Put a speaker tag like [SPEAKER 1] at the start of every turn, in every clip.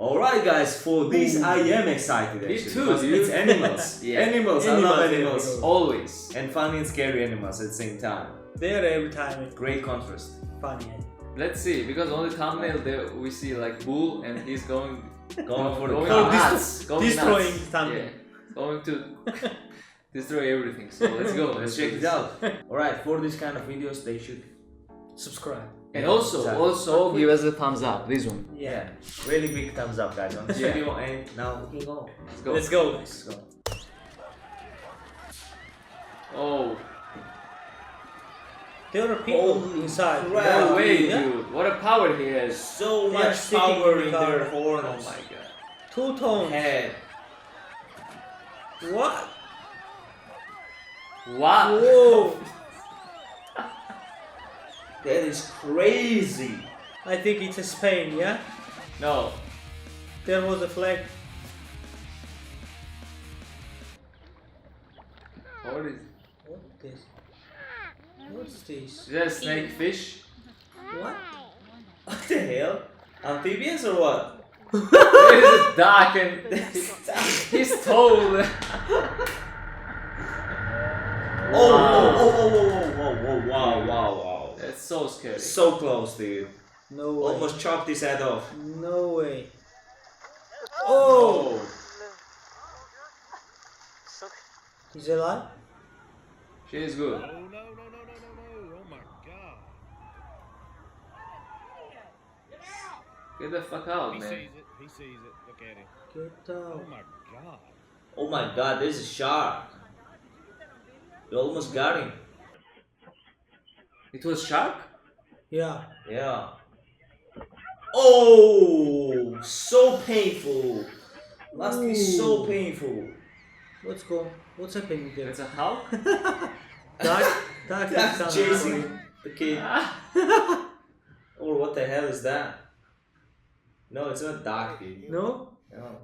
[SPEAKER 1] Alright guys, for this I am excited actually.
[SPEAKER 2] Me too,
[SPEAKER 1] because
[SPEAKER 2] dude.
[SPEAKER 1] It's animals.
[SPEAKER 2] Yeah.
[SPEAKER 1] Animals, I love animals.
[SPEAKER 2] Always.
[SPEAKER 1] And funny and scary animals at the same time.
[SPEAKER 3] They are every time
[SPEAKER 1] Great contrast.
[SPEAKER 3] funny.
[SPEAKER 2] Let's see, because on the thumbnail there we see like bull and he's going
[SPEAKER 1] For the
[SPEAKER 2] going
[SPEAKER 1] car.
[SPEAKER 2] nuts. Going
[SPEAKER 3] destroying
[SPEAKER 2] nuts.
[SPEAKER 3] thumbnail.
[SPEAKER 2] Yeah. Going to destroy everything. So let's go.
[SPEAKER 1] Let's check it out. Alright, for this kind of videos they should.
[SPEAKER 3] Subscribe.
[SPEAKER 2] And
[SPEAKER 1] Yeah,
[SPEAKER 2] also
[SPEAKER 1] exactly.
[SPEAKER 2] give us a thumbs up. This one.
[SPEAKER 1] Yeah, really big thumbs up guys on this
[SPEAKER 2] Yeah.
[SPEAKER 1] video, and now we can go.
[SPEAKER 2] Let's go.
[SPEAKER 3] Let's go.
[SPEAKER 1] Let's go.
[SPEAKER 2] Oh,
[SPEAKER 3] There are people
[SPEAKER 1] Holy
[SPEAKER 3] inside.
[SPEAKER 1] crap.
[SPEAKER 2] no way,
[SPEAKER 3] Yeah.
[SPEAKER 2] dude. What a power he has.
[SPEAKER 1] So
[SPEAKER 3] They are
[SPEAKER 1] much
[SPEAKER 3] sitting
[SPEAKER 1] power
[SPEAKER 3] in
[SPEAKER 1] in
[SPEAKER 3] the
[SPEAKER 1] their
[SPEAKER 3] car.
[SPEAKER 1] horns.
[SPEAKER 2] Oh my god.
[SPEAKER 3] Two tones.
[SPEAKER 1] Head.
[SPEAKER 3] What?
[SPEAKER 2] Wow.
[SPEAKER 3] Whoa.
[SPEAKER 1] That is crazy.
[SPEAKER 3] I think it's a Spain, yeah?
[SPEAKER 2] No.
[SPEAKER 3] There was a flag.
[SPEAKER 2] What is
[SPEAKER 3] What this? What's this?
[SPEAKER 2] is that a snake fish?
[SPEAKER 3] What?
[SPEAKER 1] What the hell? Amphibians or what?
[SPEAKER 2] There is a duck and he's tall.
[SPEAKER 1] Wow.
[SPEAKER 2] That's so scary.
[SPEAKER 1] So close, dude.
[SPEAKER 3] No way.
[SPEAKER 1] Almost chopped his head off.
[SPEAKER 3] No way. Oh! He's alive?
[SPEAKER 2] She is good.
[SPEAKER 4] Oh no! Oh my god!
[SPEAKER 2] Get the fuck out,
[SPEAKER 4] He
[SPEAKER 2] man.
[SPEAKER 4] sees it. He sees it. Look at him.
[SPEAKER 3] Get
[SPEAKER 4] Oh
[SPEAKER 3] out.
[SPEAKER 4] my god!
[SPEAKER 1] Oh my god, there's a shark. You almost got him.
[SPEAKER 2] It was shark?
[SPEAKER 3] Yeah.
[SPEAKER 1] Yeah. Oh, so painful. Must be so painful.
[SPEAKER 3] What's going? What's happening there?
[SPEAKER 2] It's a hawk?
[SPEAKER 3] Dark
[SPEAKER 1] That's chasing the kid. Or what the hell is that? No, it's not dark, dude.
[SPEAKER 3] No?
[SPEAKER 1] No.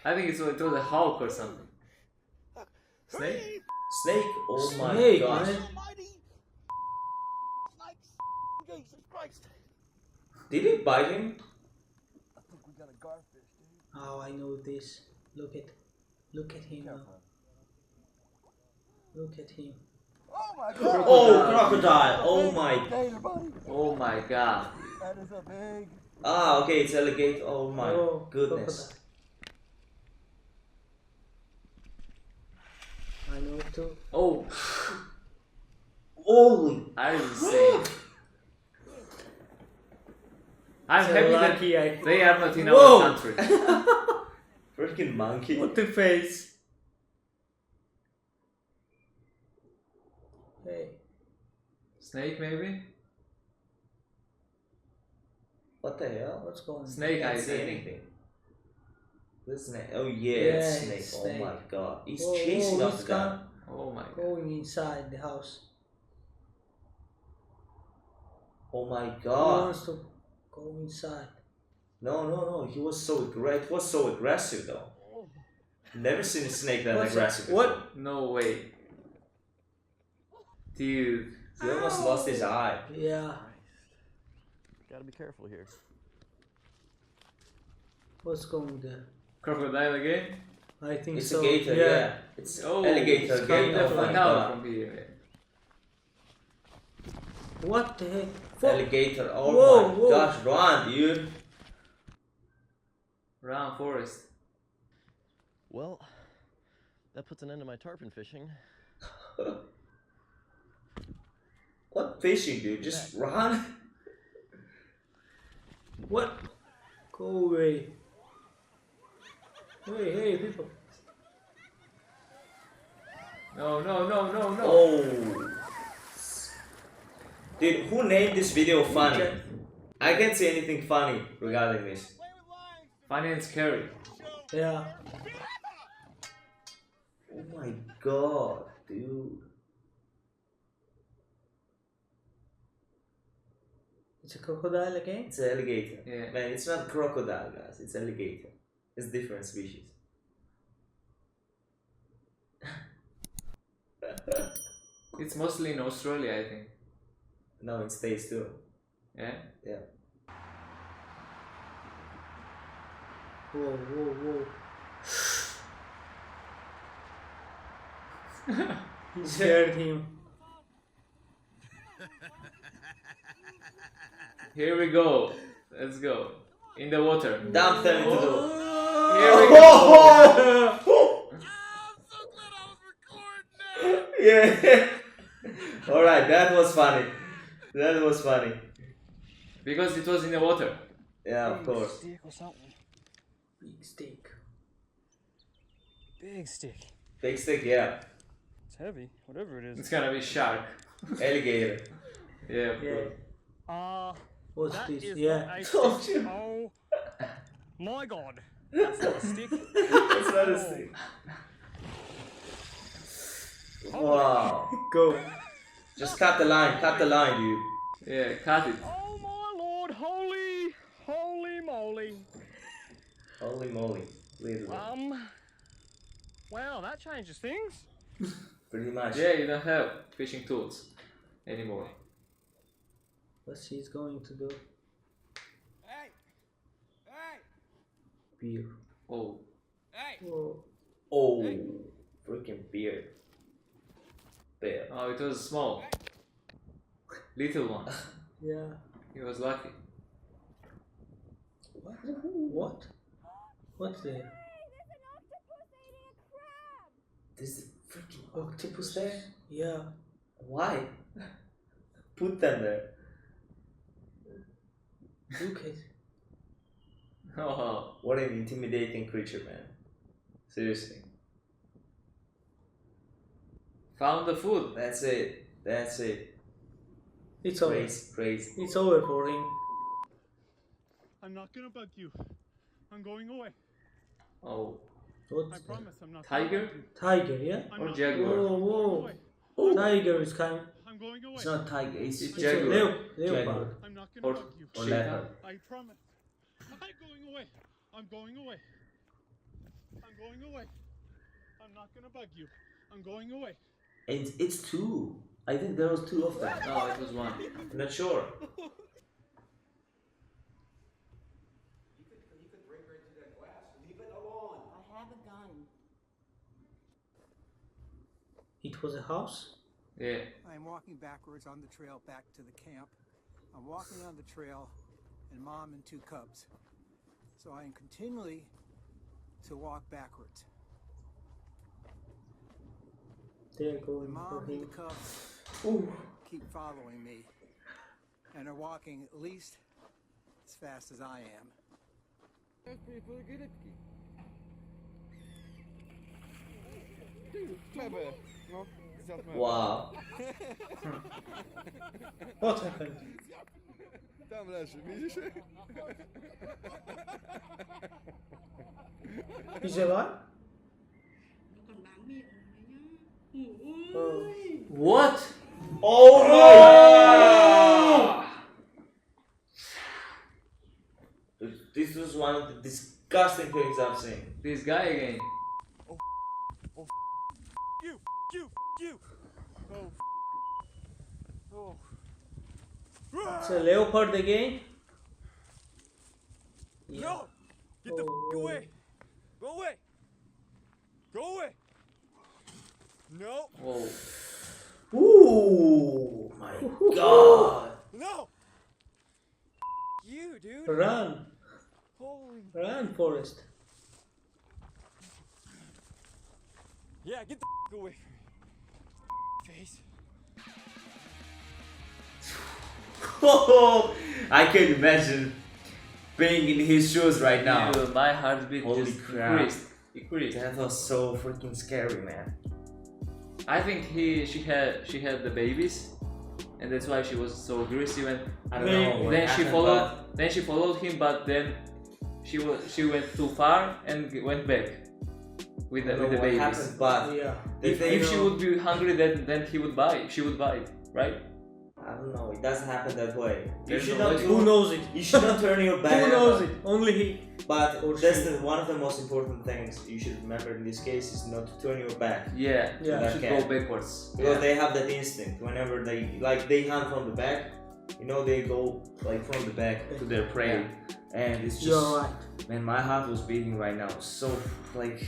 [SPEAKER 2] I think it was a hawk or something. Snake?
[SPEAKER 1] Snake? Oh my
[SPEAKER 3] Snake,
[SPEAKER 1] gosh.
[SPEAKER 3] man.
[SPEAKER 1] Did it bite him?
[SPEAKER 3] Oh, I know this. Look at him now. Look at him.
[SPEAKER 1] Oh, crocodile. Oh my.
[SPEAKER 2] Oh my god.
[SPEAKER 1] Ah, okay, it's alligator. Oh my
[SPEAKER 3] Oh,
[SPEAKER 1] goodness.
[SPEAKER 3] crocodile. I know too.
[SPEAKER 2] Oh,
[SPEAKER 1] Holy.
[SPEAKER 2] I didn't say. I'm
[SPEAKER 3] So
[SPEAKER 2] happy
[SPEAKER 3] lucky
[SPEAKER 2] that
[SPEAKER 3] I-
[SPEAKER 2] they are not in
[SPEAKER 3] Whoa.
[SPEAKER 2] our country.
[SPEAKER 1] Freaking monkey.
[SPEAKER 3] What the face? Hey.
[SPEAKER 2] Snake maybe?
[SPEAKER 1] What the hell?
[SPEAKER 3] What's going on?
[SPEAKER 2] Snake
[SPEAKER 1] Can't
[SPEAKER 2] eyes,
[SPEAKER 1] see
[SPEAKER 2] I think.
[SPEAKER 1] anything. The snake. Oh yeah,
[SPEAKER 3] Yeah,
[SPEAKER 1] it's snake.
[SPEAKER 3] it's
[SPEAKER 1] Oh
[SPEAKER 3] snake.
[SPEAKER 1] my god. He's
[SPEAKER 3] Whoa,
[SPEAKER 1] chasing
[SPEAKER 3] whoa,
[SPEAKER 1] after
[SPEAKER 3] he's
[SPEAKER 1] that.
[SPEAKER 2] Oh my god.
[SPEAKER 3] Going inside the house.
[SPEAKER 1] Oh my
[SPEAKER 3] He
[SPEAKER 1] god.
[SPEAKER 3] wants to go inside.
[SPEAKER 1] No. He was so aggressive. It was so aggressive though. Never seen a snake that
[SPEAKER 3] What's
[SPEAKER 1] aggressive.
[SPEAKER 3] that? What?
[SPEAKER 1] before.
[SPEAKER 2] No way. Dude.
[SPEAKER 1] He almost lost his eye.
[SPEAKER 3] Yeah.
[SPEAKER 4] Gotta be careful here.
[SPEAKER 3] What's going there?
[SPEAKER 2] Crocodile again?
[SPEAKER 3] I think
[SPEAKER 1] It's
[SPEAKER 3] so.
[SPEAKER 1] a gator, yeah. It's
[SPEAKER 2] Oh,
[SPEAKER 1] alligator
[SPEAKER 2] it's
[SPEAKER 1] gator.
[SPEAKER 2] coming the
[SPEAKER 1] Oh my
[SPEAKER 2] fuck out
[SPEAKER 1] god.
[SPEAKER 2] from here.
[SPEAKER 3] What the heck?
[SPEAKER 1] Alligator. Oh
[SPEAKER 3] Whoa,
[SPEAKER 1] my
[SPEAKER 3] whoa.
[SPEAKER 1] gosh, run, dude.
[SPEAKER 2] Round forest.
[SPEAKER 5] Well, that puts an end to my tarpon fishing.
[SPEAKER 1] What fishing, dude? Just run.
[SPEAKER 3] What? Go away. Hey, people.
[SPEAKER 2] No.
[SPEAKER 1] Oh. Dude, who named this video funny?
[SPEAKER 3] Okay.
[SPEAKER 1] I can't say anything funny regarding this.
[SPEAKER 2] Funny and scary.
[SPEAKER 3] Yeah.
[SPEAKER 1] Oh my god, dude.
[SPEAKER 3] It's a crocodile again?
[SPEAKER 1] It's an alligator.
[SPEAKER 2] Yeah.
[SPEAKER 1] Man, it's not crocodile, guys. It's alligator. It's different species.
[SPEAKER 2] It's mostly in Australia, I think.
[SPEAKER 1] No, it stays too.
[SPEAKER 2] え
[SPEAKER 1] Yeah.
[SPEAKER 3] Whoa, whoa, whoa. He scared him.
[SPEAKER 2] Here we go. Let's go. In the water.
[SPEAKER 1] Dump them into the.
[SPEAKER 2] Here we go.
[SPEAKER 1] Yeah. All right, that was funny. That was funny.
[SPEAKER 2] Because it was in the water.
[SPEAKER 1] Yeah, of course.
[SPEAKER 6] Stick or something.
[SPEAKER 3] Big stick.
[SPEAKER 6] Big stick.
[SPEAKER 1] Big stick, yeah.
[SPEAKER 6] It's heavy, whatever it is.
[SPEAKER 2] It's gonna be shark.
[SPEAKER 1] Alligator.
[SPEAKER 2] Yeah, of
[SPEAKER 3] Yeah.
[SPEAKER 2] course.
[SPEAKER 3] What's
[SPEAKER 6] That
[SPEAKER 3] this?
[SPEAKER 6] is
[SPEAKER 3] Yeah.
[SPEAKER 6] not a
[SPEAKER 1] Told
[SPEAKER 6] stick.
[SPEAKER 1] you.
[SPEAKER 6] Oh my god. That's not a stick.
[SPEAKER 1] That's not a stick. Wow.
[SPEAKER 3] Go.
[SPEAKER 1] Just cut the line, dude.
[SPEAKER 2] Yeah, cut it.
[SPEAKER 6] Oh my lord, holy moly.
[SPEAKER 1] Holy moly. Literally.
[SPEAKER 6] Well, that changes things.
[SPEAKER 1] Pretty much.
[SPEAKER 2] Yeah, you don't have fishing tools anymore.
[SPEAKER 3] What's he's going to do?
[SPEAKER 7] Hey! Hey!
[SPEAKER 3] Beer.
[SPEAKER 2] Oh.
[SPEAKER 7] Hey!
[SPEAKER 3] Whoa.
[SPEAKER 1] Oh, freaking beard. Bear.
[SPEAKER 2] Oh, it was small. Little one.
[SPEAKER 3] Yeah.
[SPEAKER 2] He was lucky.
[SPEAKER 3] What? What? What's there?
[SPEAKER 1] There's a freaking octopus there?
[SPEAKER 3] Yeah.
[SPEAKER 1] Why? Put them there.
[SPEAKER 3] Look at.
[SPEAKER 2] Oh,
[SPEAKER 1] What an intimidating creature, man. Seriously.
[SPEAKER 2] found the food.
[SPEAKER 1] That's it. That's it.
[SPEAKER 3] It's over.
[SPEAKER 1] Praise.
[SPEAKER 3] It's over for him.
[SPEAKER 8] I'm not gonna bug you. I'm going away.
[SPEAKER 2] Oh,
[SPEAKER 8] I
[SPEAKER 3] What's that?
[SPEAKER 8] promise I'm not
[SPEAKER 2] Tiger?
[SPEAKER 8] gonna bug you.
[SPEAKER 3] Tiger, yeah?
[SPEAKER 8] I'm
[SPEAKER 2] Or
[SPEAKER 8] not
[SPEAKER 2] jaguar?
[SPEAKER 3] Whoa,
[SPEAKER 8] going
[SPEAKER 3] whoa.
[SPEAKER 8] away.
[SPEAKER 3] Tiger is kind.
[SPEAKER 8] I'm going away.
[SPEAKER 1] It's not tiger, it's
[SPEAKER 2] It's
[SPEAKER 3] It's
[SPEAKER 2] jaguar.
[SPEAKER 3] a
[SPEAKER 1] Jaguar.
[SPEAKER 3] leopard.
[SPEAKER 8] I'm not gonna
[SPEAKER 2] Or,
[SPEAKER 8] bug you.
[SPEAKER 1] Or
[SPEAKER 2] cheetah.
[SPEAKER 1] leopard.
[SPEAKER 8] I promise. I'm going away. I'm going away. I'm going away. I'm not gonna bug you. I'm going away.
[SPEAKER 1] It's two. I think there was two of them.
[SPEAKER 2] No, it was one.
[SPEAKER 1] I'm not sure.
[SPEAKER 9] I have a gun.
[SPEAKER 3] It was a house?
[SPEAKER 2] Yeah.
[SPEAKER 7] I'm walking backwards on the trail back to the camp. I'm walking on the trail and mom and two cubs. So I am continually to walk backwards.
[SPEAKER 3] They're
[SPEAKER 7] The
[SPEAKER 3] going for
[SPEAKER 7] mom and
[SPEAKER 3] him.
[SPEAKER 7] the cubs
[SPEAKER 3] Ooh.
[SPEAKER 7] keep following me and are walking at least as fast as I am.
[SPEAKER 1] Wow.
[SPEAKER 3] What happened?
[SPEAKER 4] Tam leży, widzisz?
[SPEAKER 3] He's alive? Oh.
[SPEAKER 2] What?
[SPEAKER 1] Oh no! This was one of the disgusting things I've seen.
[SPEAKER 2] This guy again.
[SPEAKER 8] You. Oh. Oh.
[SPEAKER 3] It's a leopard again? Yeah.
[SPEAKER 8] No! Get the
[SPEAKER 3] Oh.
[SPEAKER 8] away! Go away! Go away! No!
[SPEAKER 2] Whoa.
[SPEAKER 1] Ooh, my god!
[SPEAKER 8] No! You, dude!
[SPEAKER 3] Run!
[SPEAKER 8] Holy.
[SPEAKER 3] Run, Forrest.
[SPEAKER 8] Yeah, get the away from me. Face.
[SPEAKER 1] I can imagine being in his shoes right now.
[SPEAKER 2] Dude, my heartbeat
[SPEAKER 1] Holy
[SPEAKER 2] just
[SPEAKER 1] crap.
[SPEAKER 2] increased.
[SPEAKER 1] That was so freaking scary, man.
[SPEAKER 2] I think she had the babies, and that's why she was so aggressive. And
[SPEAKER 1] I don't know. what
[SPEAKER 2] then she
[SPEAKER 1] happened,
[SPEAKER 2] followed. Then she followed him, but then she went too far and went back with
[SPEAKER 1] I
[SPEAKER 2] the
[SPEAKER 1] don't know what
[SPEAKER 2] babies.
[SPEAKER 1] happened, but
[SPEAKER 3] Yeah.
[SPEAKER 1] the thing,
[SPEAKER 2] If she would be hungry, then she would buy it, right?
[SPEAKER 1] I don't know. It doesn't happen that way. You
[SPEAKER 2] There's
[SPEAKER 1] should
[SPEAKER 2] no
[SPEAKER 1] not.
[SPEAKER 2] logic.
[SPEAKER 3] Who knows it?
[SPEAKER 1] You should not turn your back.
[SPEAKER 3] Who knows it? Only he.
[SPEAKER 1] But
[SPEAKER 3] Or
[SPEAKER 1] that's
[SPEAKER 3] she.
[SPEAKER 1] one of the most important things you should remember in this case is not to turn your back.
[SPEAKER 2] Yeah.
[SPEAKER 3] Yeah.
[SPEAKER 2] You should
[SPEAKER 1] Okay.
[SPEAKER 2] go backwards.
[SPEAKER 1] Because they have that instinct. Whenever they hunt from the back, you know, they go like from the back to their prey, and it's just,
[SPEAKER 3] You're right.
[SPEAKER 1] man, my heart was beating right now. So like,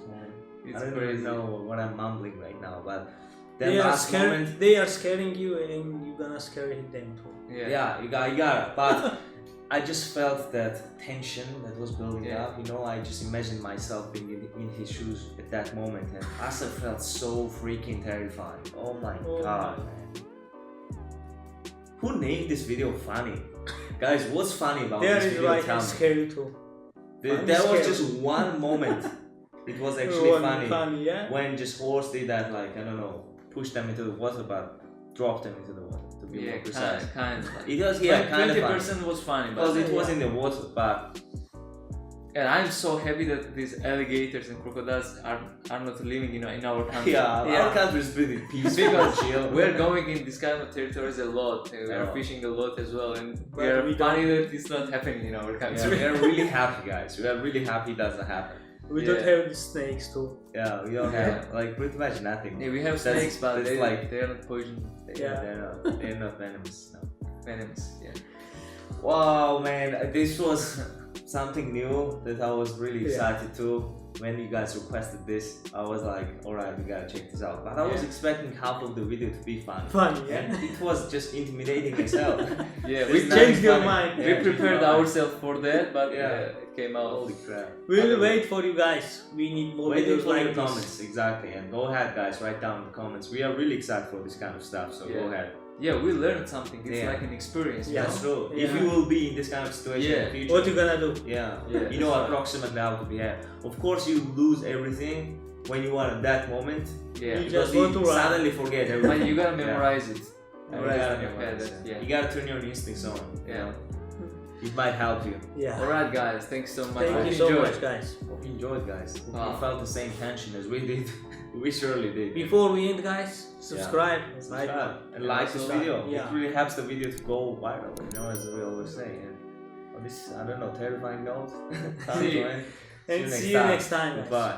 [SPEAKER 1] man,
[SPEAKER 2] It's
[SPEAKER 1] I don't
[SPEAKER 2] crazy.
[SPEAKER 1] even know what I'm mumbling right now, but that
[SPEAKER 3] They are
[SPEAKER 1] last moment,
[SPEAKER 3] they are scaring you, and you're gonna scare them too.
[SPEAKER 1] yeah, you got it. But I just felt that tension that was building
[SPEAKER 2] Yeah.
[SPEAKER 1] up. You know, I just imagined myself being in his shoes at that moment, and Asa felt so freaking terrifying. Oh my
[SPEAKER 3] Oh
[SPEAKER 1] god,
[SPEAKER 3] my.
[SPEAKER 1] man! Who named this video funny? Guys, what's funny about
[SPEAKER 3] There
[SPEAKER 1] this
[SPEAKER 3] is
[SPEAKER 1] video?
[SPEAKER 3] right
[SPEAKER 1] Tell
[SPEAKER 3] and
[SPEAKER 1] me.
[SPEAKER 3] scary too. I'm
[SPEAKER 1] That was
[SPEAKER 3] scared.
[SPEAKER 1] just one moment. It was actually
[SPEAKER 3] One funny, yeah.
[SPEAKER 1] when just horse did that, like, I don't know, push them into the water, but drop them into the water, to be more precise.
[SPEAKER 2] kind of.
[SPEAKER 1] It was, yeah, kind of funny.
[SPEAKER 2] 20% was funny,
[SPEAKER 1] Because
[SPEAKER 2] but
[SPEAKER 1] it was in the water, but
[SPEAKER 2] and I'm so happy that these alligators and crocodiles are not living, you know, in our country.
[SPEAKER 1] yeah, our country is pretty peaceful
[SPEAKER 2] Because
[SPEAKER 1] and chill.
[SPEAKER 2] we're going in this kind of territories a lot. We are
[SPEAKER 1] Yeah.
[SPEAKER 2] fishing a lot as well, and
[SPEAKER 3] But
[SPEAKER 2] we are
[SPEAKER 3] we
[SPEAKER 2] funny
[SPEAKER 3] don't-
[SPEAKER 2] that it's not happening in our
[SPEAKER 1] Yeah,
[SPEAKER 2] country.
[SPEAKER 1] we are really happy, guys. We are really happy it doesn't happen.
[SPEAKER 3] We
[SPEAKER 2] Yeah.
[SPEAKER 3] don't have the snakes too.
[SPEAKER 1] Yeah, we don't have, like, pretty much nothing.
[SPEAKER 2] Yeah, we have
[SPEAKER 1] That's-
[SPEAKER 2] snakes, but
[SPEAKER 1] that's
[SPEAKER 2] they
[SPEAKER 1] like,
[SPEAKER 2] are not poison.
[SPEAKER 3] Yeah.
[SPEAKER 1] they're not venomous. No.
[SPEAKER 2] Venomous. Yeah.
[SPEAKER 1] Wow, man, this was something new that I was really
[SPEAKER 3] Yeah.
[SPEAKER 1] excited to. When you guys requested this, I was like, alright, we gotta check this out. But I was
[SPEAKER 2] Yeah.
[SPEAKER 1] expecting half of the video to be fun.
[SPEAKER 3] Funny, yeah.
[SPEAKER 1] And it was just intimidating as hell.
[SPEAKER 2] Yeah,
[SPEAKER 1] There's
[SPEAKER 2] we
[SPEAKER 1] nothing
[SPEAKER 3] changed your
[SPEAKER 1] funny.
[SPEAKER 3] mind.
[SPEAKER 2] we prepared ourselves for that, but
[SPEAKER 1] Yeah.
[SPEAKER 2] it came out.
[SPEAKER 1] Holy crap.
[SPEAKER 3] We will wait for you guys. We need more
[SPEAKER 1] Waiting
[SPEAKER 3] videos
[SPEAKER 1] for
[SPEAKER 3] like
[SPEAKER 1] your
[SPEAKER 3] this.
[SPEAKER 1] comments, exactly. And go ahead, guys, write down in the comments. We are really excited for this kind of stuff, so go
[SPEAKER 2] Yeah.
[SPEAKER 1] ahead.
[SPEAKER 2] Yeah, we learned something. It's
[SPEAKER 1] Yeah.
[SPEAKER 2] like an experience.
[SPEAKER 3] Yeah.
[SPEAKER 1] That's true. If
[SPEAKER 3] Yeah.
[SPEAKER 1] you will be in this kind of situation in the future,
[SPEAKER 3] What you gonna do?
[SPEAKER 1] yeah,
[SPEAKER 2] Yeah,
[SPEAKER 1] you know
[SPEAKER 2] that's right.
[SPEAKER 1] approximately how to behave. Of course, you lose everything when you are in that moment.
[SPEAKER 2] Yeah.
[SPEAKER 3] You
[SPEAKER 1] Because
[SPEAKER 3] just
[SPEAKER 1] you
[SPEAKER 3] want to run.
[SPEAKER 1] suddenly forget
[SPEAKER 2] But
[SPEAKER 1] everything.
[SPEAKER 2] you gotta
[SPEAKER 1] Yeah.
[SPEAKER 2] memorize it.
[SPEAKER 1] You
[SPEAKER 2] Memorize
[SPEAKER 1] gotta
[SPEAKER 2] it in your head.
[SPEAKER 1] memorize it.
[SPEAKER 2] Yeah.
[SPEAKER 1] You gotta turn your instincts on. You
[SPEAKER 2] Yeah.
[SPEAKER 1] know? It might help you.
[SPEAKER 3] Yeah.
[SPEAKER 2] Alright, guys. Thanks so much.
[SPEAKER 3] Thank
[SPEAKER 2] Hope
[SPEAKER 3] you
[SPEAKER 2] you
[SPEAKER 3] so
[SPEAKER 2] enjoyed.
[SPEAKER 3] much, guys.
[SPEAKER 1] Hope you enjoyed, guys. Hope
[SPEAKER 2] Wow.
[SPEAKER 1] you felt the same tension as we did. We surely did.
[SPEAKER 3] Before we end, guys, subscribe.
[SPEAKER 1] Subscribe and
[SPEAKER 2] Yeah,
[SPEAKER 1] like this
[SPEAKER 2] also-
[SPEAKER 1] video.
[SPEAKER 3] yeah.
[SPEAKER 1] It really helps the video to go viral, you know, as we always say. And on this, I don't know, terrifying note.
[SPEAKER 2] See you.
[SPEAKER 3] And see you next time, guys.
[SPEAKER 1] Goodbye.